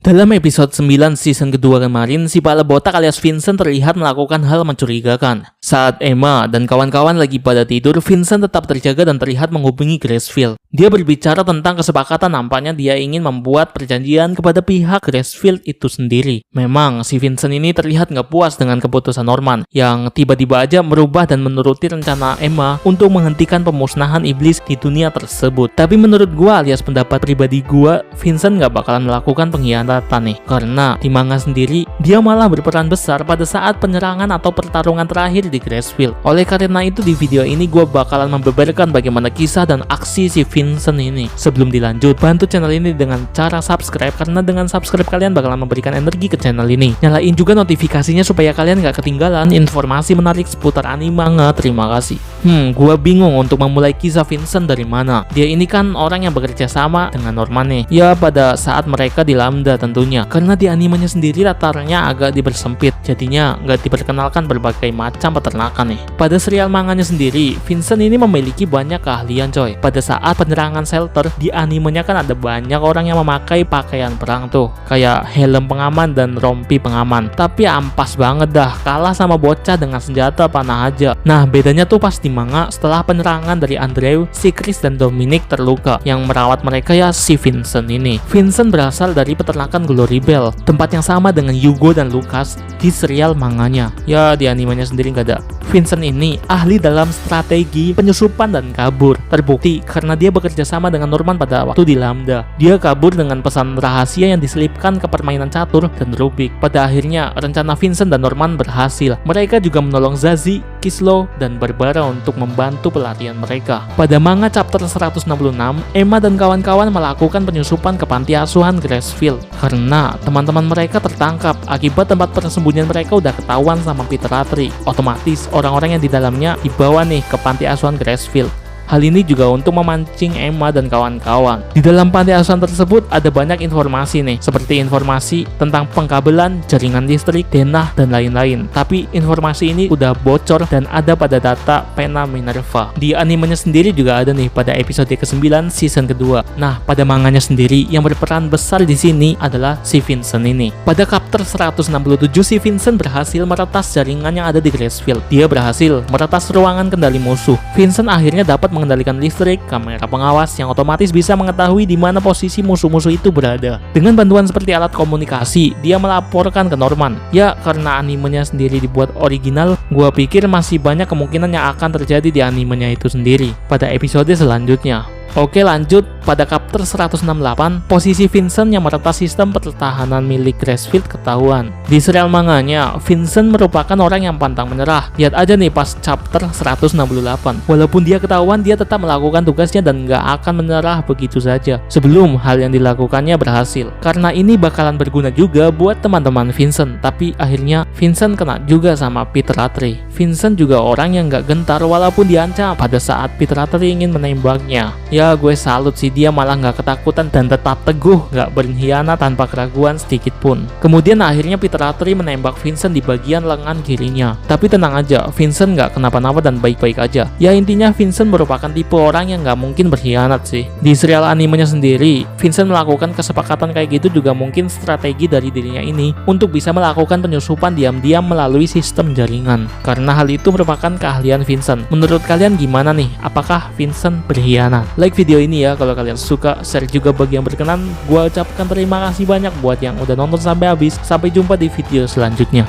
Dalam episode 9 season kedua kemarin, si pala botak alias Vincent terlihat melakukan hal mencurigakan. Saat Emma dan kawan-kawan lagi pada tidur, Vincent tetap terjaga dan terlihat menghubungi Gracefield. Dia berbicara tentang kesepakatan, nampaknya dia ingin membuat perjanjian kepada pihak Gracefield itu sendiri. Memang, si Vincent ini terlihat nggak puas dengan keputusan Norman, yang tiba-tiba aja merubah dan menuruti rencana Emma untuk menghentikan pemusnahan iblis di dunia tersebut. Tapi menurut gua alias pendapat pribadi gua, Vincent nggak bakalan melakukan pengkhianatan nih, karena di manga sendiri dia malah berperan besar pada saat penyerangan atau pertarungan terakhir di Gracefield. Oleh karena itu di video ini gue bakalan membeberkan bagaimana kisah dan aksi si Vincent ini. Sebelum dilanjut, bantu channel ini dengan cara subscribe, karena dengan subscribe kalian bakalan memberikan energi ke channel ini. Nyalain juga notifikasinya supaya kalian gak ketinggalan informasi menarik seputar anime manga. Terima kasih. Gue bingung untuk memulai kisah Vincent dari mana. Dia ini kan orang yang bekerja sama dengan Norman nih. Ya pada saat mereka di Lambda tentunya, karena di animenya sendiri latarnya agak dipersempit, jadinya nggak diperkenalkan berbagai macam peternakan nih. Pada serial manganya sendiri, Vincent ini memiliki banyak keahlian coy. Pada saat penyerangan shelter, di animenya kan ada banyak orang yang memakai pakaian perang tuh, kayak helm pengaman dan rompi pengaman. Tapi ampas banget dah, kalah sama bocah dengan senjata panah aja. Nah bedanya tuh pas di manga, setelah penyerangan dari Andrew, si Chris dan Dominic terluka. Yang merawat mereka ya si Vincent ini. Vincent berasal dari peternakan Glory Bell, tempat yang sama dengan Hugo dan Lucas di serial manganya. Ya di animenya sendiri nggak ada. Vincent ini ahli dalam strategi penyusupan dan kabur. Terbukti karena dia bekerja sama dengan Norman pada waktu di Lambda. Dia kabur dengan pesan rahasia yang diselipkan ke permainan catur dan Rubik. Pada akhirnya rencana Vincent dan Norman berhasil. Mereka juga menolong Zazie, Kislow, dan Barbara untuk membantu pelarian mereka. Pada manga chapter 166, Emma dan kawan-kawan melakukan penyusupan ke panti asuhan Gracefield karena teman-teman mereka tertangkap akibat tempat persembunyian mereka udah ketahuan sama Peter Ratri. Otomatis orang-orang yang di dalamnya dibawa nih ke panti asuhan Gracefield. Hal ini juga untuk memancing Emma dan kawan-kawan. Di dalam panti asuhan tersebut ada banyak informasi nih, seperti informasi tentang pengkabelan, jaringan listrik, denah, dan lain-lain. Tapi informasi ini udah bocor dan ada pada data pena Minerva. Di animenya sendiri juga ada nih pada episode ke-9 season kedua. Nah, pada manganya sendiri yang berperan besar di sini adalah si Vincent ini. Pada chapter 167 si Vincent berhasil meretas jaringan yang ada di Gracefield. Dia berhasil meretas ruangan kendali musuh. Vincent akhirnya dapat mengendalikan listrik, kamera pengawas yang otomatis bisa mengetahui di mana posisi musuh-musuh itu berada. Dengan bantuan seperti alat komunikasi, dia melaporkan ke Norman. Ya, karena animenya sendiri dibuat original, gua pikir masih banyak kemungkinan yang akan terjadi di animenya itu sendiri pada episode selanjutnya. Oke lanjut, pada chapter 168, posisi Vincent yang meretas sistem pertahanan milik Gracefield ketahuan. Di serial manganya, Vincent merupakan orang yang pantang menyerah. Lihat aja nih pas chapter 168. Walaupun dia ketahuan, dia tetap melakukan tugasnya dan nggak akan menyerah begitu saja sebelum hal yang dilakukannya berhasil. Karena ini bakalan berguna juga buat teman-teman Vincent, tapi akhirnya Vincent kena juga sama Peter Ratri. Vincent juga orang yang nggak gentar walaupun diancam pada saat Peter Ratri ingin menembaknya. Ya gue salut sih, dia malah nggak ketakutan dan tetap teguh, nggak berkhianat tanpa keraguan sedikit pun. Kemudian akhirnya Peter Ratri menembak Vincent di bagian lengan kirinya. Tapi tenang aja, Vincent nggak kenapa-napa dan baik-baik aja. Ya intinya Vincent merupakan tipe orang yang nggak mungkin berkhianat sih. Di serial animenya sendiri, Vincent melakukan kesepakatan kayak gitu juga mungkin strategi dari dirinya ini untuk bisa melakukan penyusupan diam-diam melalui sistem jaringan. Karena hal itu merupakan keahlian Vincent. Menurut kalian gimana nih? Apakah Vincent berkhianat? Like video ini ya kalau kalian suka, share juga bagi yang berkenan. Gua ucapkan terima kasih banyak buat yang udah nonton sampai habis. Sampai jumpa di video selanjutnya.